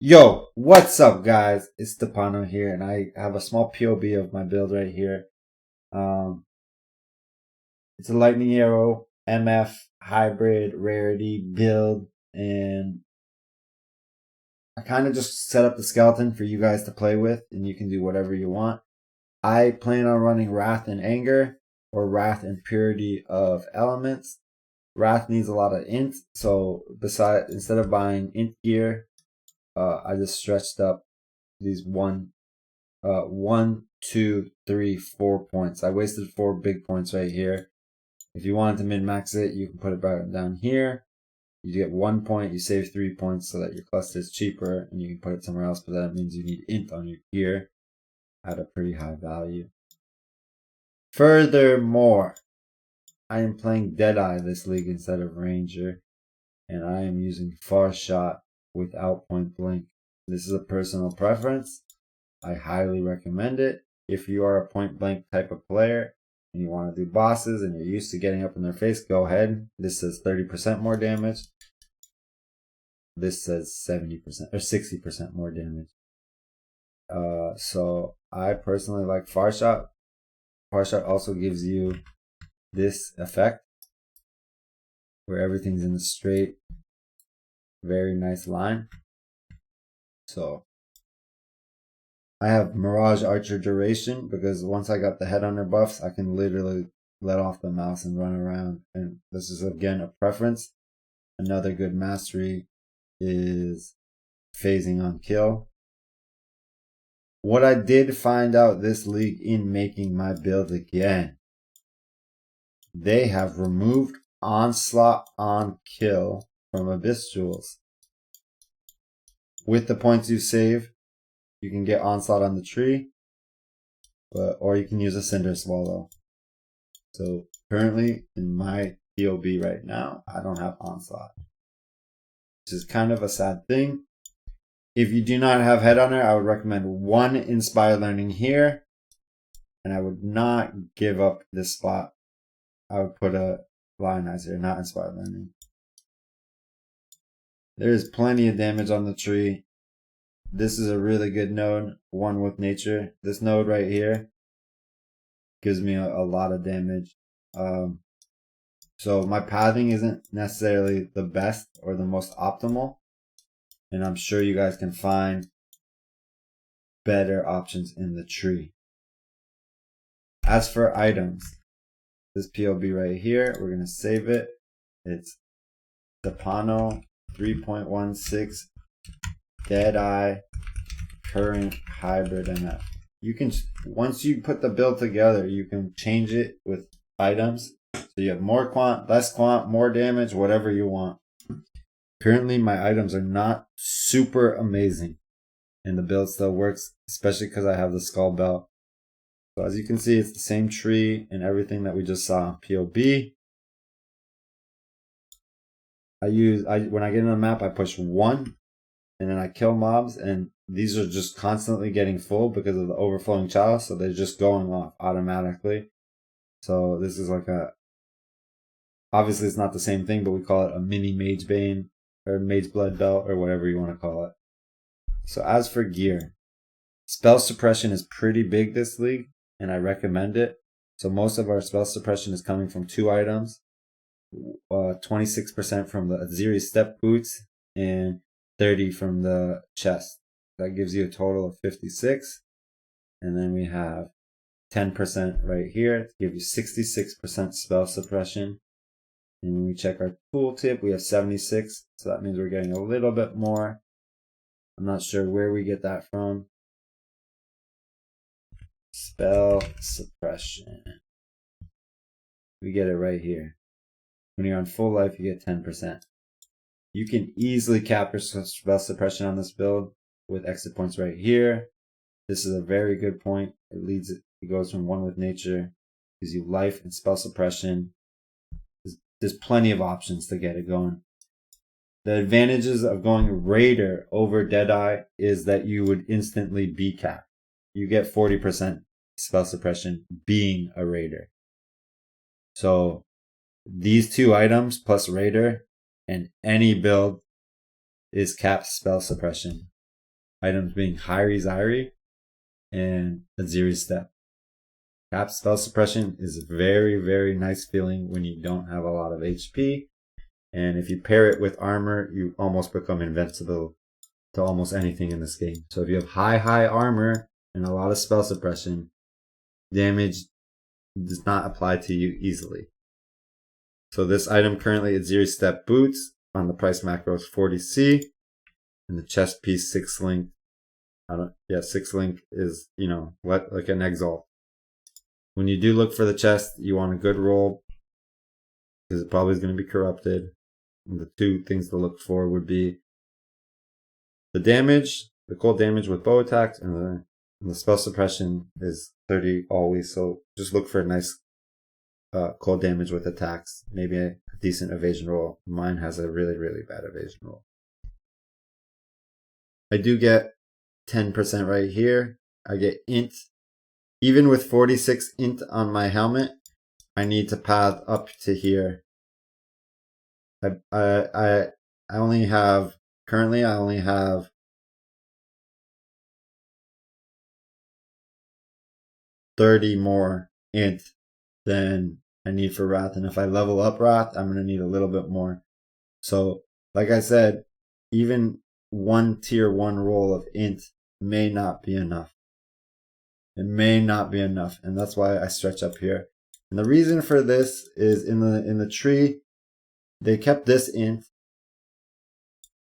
Yo, what's up, guys? It's Stepano here, and I have a small POB of my build right here. Um, it's a Lightning Arrow MF hybrid rarity build, and I kind of just set up the skeleton for you guys to play with, and you can do whatever you want. I plan on running Wrath and Anger, or Wrath and Purity of Elements. Wrath needs a lot of int, so instead of buying int gear, I just stretched up these 1, 2, 3, 4 points. I wasted 4 big points right here. If you wanted to min-max it, you can put it back down here. You get 1 point, you save 3 points so that your cluster is cheaper, and you can put it somewhere else, but that means you need int on your gear at a pretty high value. Furthermore, I am playing Deadeye this league instead of Ranger, and I am using Far Shot without Point Blank. This is a personal preference. I highly recommend it. If you are a point blank type of player and you want to do bosses and you're used to getting up in their face, go ahead. This says 30% more damage. This says 70% or 60% more damage. So I personally like Far Shot. Far Shot also gives you this effect where everything's in a straight, very nice line. So I have Mirage Archer Duration because once I got the headhunter buffs, I can literally let off the mouse and run around. And this is again a preference. Another good mastery is phasing on kill. What I did find out this league in making my build again, they have removed onslaught on kill from Abyss Jewels. With the points you save, you can get onslaught on the tree, or you can use a cinder swallow. So currently in my POB right now, I don't have onslaught, which is kind of a sad thing. If you do not have headhunter, I would recommend 1 Inspire Learning here, and I would not give up this spot. I would put a Lionizer, not Inspire Learning. There is plenty of damage on the tree. This is a really good node, one with nature. This node right here gives me a lot of damage. So my pathing isn't necessarily the best or the most optimal, and I'm sure you guys can find better options in the tree. As for items, this POB right here, we're going to save it. It's Stepano 3.16 Deadeye current hybrid MF. You can, once you put the build together, you can change it with items. So you have more quant, less quant, more damage, whatever you want. Currently, my items are not super amazing, and the build still works, especially because I have the skull belt. So as you can see, it's the same tree and everything that we just saw. POB. When I get in the map, I push 1, and then I kill mobs, and these are just constantly getting full because of the overflowing chalice, so they're just going off automatically. So this is like obviously it's not the same thing, but we call it a mini Mage Bane, or Mage Blood Belt, or whatever you want to call it. So as for gear, spell suppression is pretty big this league, and I recommend it. So most of our spell suppression is coming from 2 items. 26% from the Aziri Step Boots, and 30 from the chest. That gives you a total of 56. And then we have 10% right here to give you 66% spell suppression. And when we check our tooltip, we have 76. So that means we're getting a little bit more. I'm not sure where we get that from. Spell suppression. We get it right here. When you're on full life, you get 10%. You can easily cap your spell suppression on this build with exit points right here. This is a very good point. It goes from 1 with nature, gives you life and spell suppression. There's plenty of options to get it going. The advantages of going Raider over Deadeye is that you would instantly be capped. You get 40% spell suppression being a Raider. So these 2 items plus Raider and any build is capped spell suppression. items being Hyrie Zyrie and Aziri Step. Cap spell suppression is very, very nice feeling when you don't have a lot of HP. And if you pair it with armor, you almost become invincible to almost anything in this game. So if you have high armor and a lot of spell suppression, damage does not apply to you easily. So this item currently at Aziri Step boots on the price macro is 40C. And the chest piece 6 link. 6 link is, like an exalt. When you do look for the chest, you want a good roll because it probably is going to be corrupted. And the two things to look for would be the damage, the cold damage with bow attacks, and the spell suppression is 30 always. So just look for a nice cold damage with attacks. Maybe a decent evasion roll. Mine has a really, really bad evasion roll. I do get 10% right here. I get int. Even with 46 int on my helmet, I need to path up to here. I only have, currently I only have 30 more int than I need for Wrath. And if I level up Wrath, I'm going to need a little bit more. So, like I said, even one tier 1 roll of int may not be enough. It may not be enough, and that's why I stretch up here. And the reason for this is in the tree, they kept this int,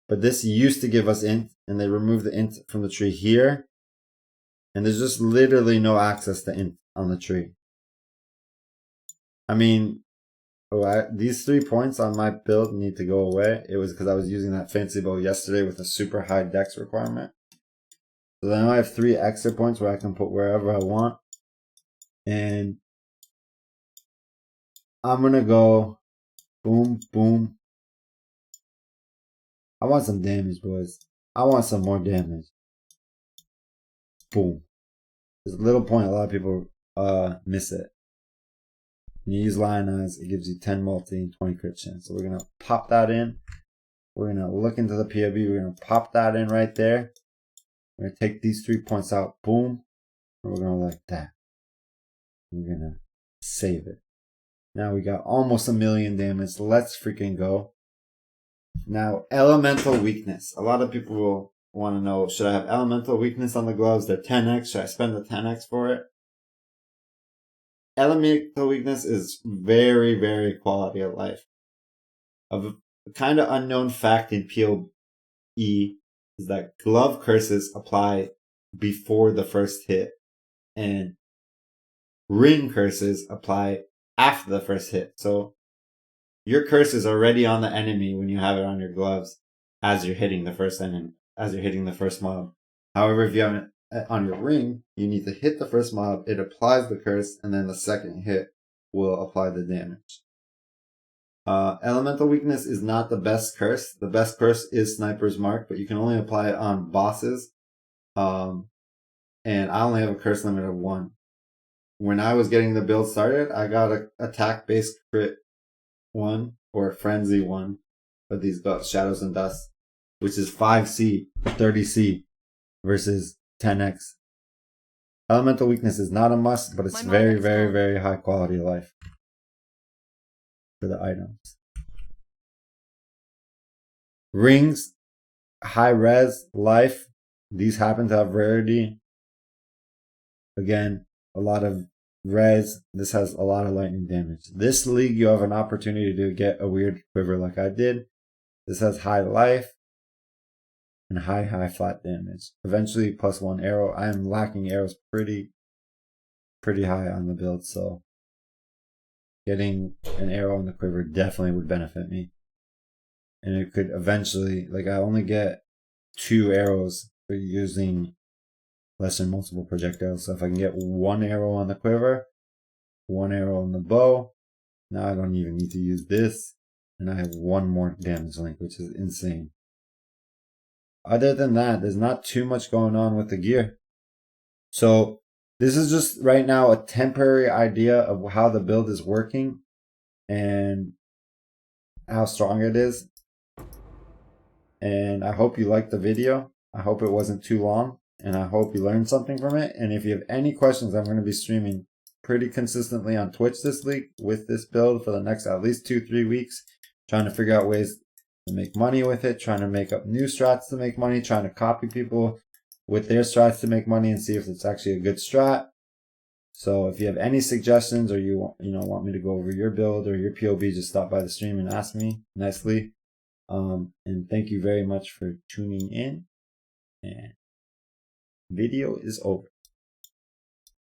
but this used to give us int, and they removed the int from the tree here, and there's just literally no access to int on the tree. I mean, these 3 points on my build need to go away. It was because I was using that fancy bow yesterday with a super high dex requirement. So then I have 3 extra points where I can put wherever I want. And I'm going to go boom, boom. I want some damage, boys. I want some more damage. Boom. There's a little point, a lot of people miss it. When you use Lion Eyes, it gives you 10 multi and 20 crit chance. So we're going to pop that in. We're going to look into the POV. We're going to pop that in right there. We're going to take these 3 points out. Boom. And we're going to like that. We're going to save it. Now we got almost 1,000,000 damage. Let's freaking go. Now, elemental weakness. A lot of people will want to know, should I have elemental weakness on the gloves? They're 10x. Should I spend the 10x for it? Elemental weakness is very, very quality of life. A kind of unknown fact in PoE is that glove curses apply before the first hit, and ring curses apply after the first hit. So your curse is already on the enemy when you have it on your gloves as you're hitting the first enemy, as you're hitting the first mob. However, if you have it on your ring, you need to hit the first mob, it applies the curse, and then the second hit will apply the damage. Elemental weakness is not the best curse. The best curse is Sniper's Mark, but you can only apply it on bosses. And I only have a curse limit of 1. When I was getting the build started, I got a attack-based crit 1 or frenzy 1 for these Shadows and Dust, which is 5C, 30C versus 10x. Elemental weakness is not a must, but it's very, very, very high quality of life for the items. Rings, high res, life. These happen to have rarity. Again, a lot of res. This has a lot of lightning damage. This league, you have an opportunity to get a weird quiver like I did. This has high life and high flat damage. Eventually +1 arrow. I am lacking arrows pretty high on the build, so getting an arrow in the quiver definitely would benefit me. And it could eventually, like I only get 2 arrows for using less than multiple projectiles. So if I can get 1 arrow on the quiver, 1 arrow on the bow, now I don't even need to use this. And I have 1 more damage link, which is insane. Other than that, there's not too much going on with the gear. So this is just right now a temporary idea of how the build is working and how strong it is. And I hope you liked the video. I hope it wasn't too long, and I hope you learned something from it. And if you have any questions, I'm going to be streaming pretty consistently on Twitch this week with this build for the next at least 2-3 weeks, trying to figure out ways to make money with it, trying to make up new strats to make money, trying to copy people with their strats to make money and see if it's actually a good strat. So if you have any suggestions or you want me to go over your build or your POB, just stop by the stream and ask me nicely. And thank you very much for tuning in. And video is over.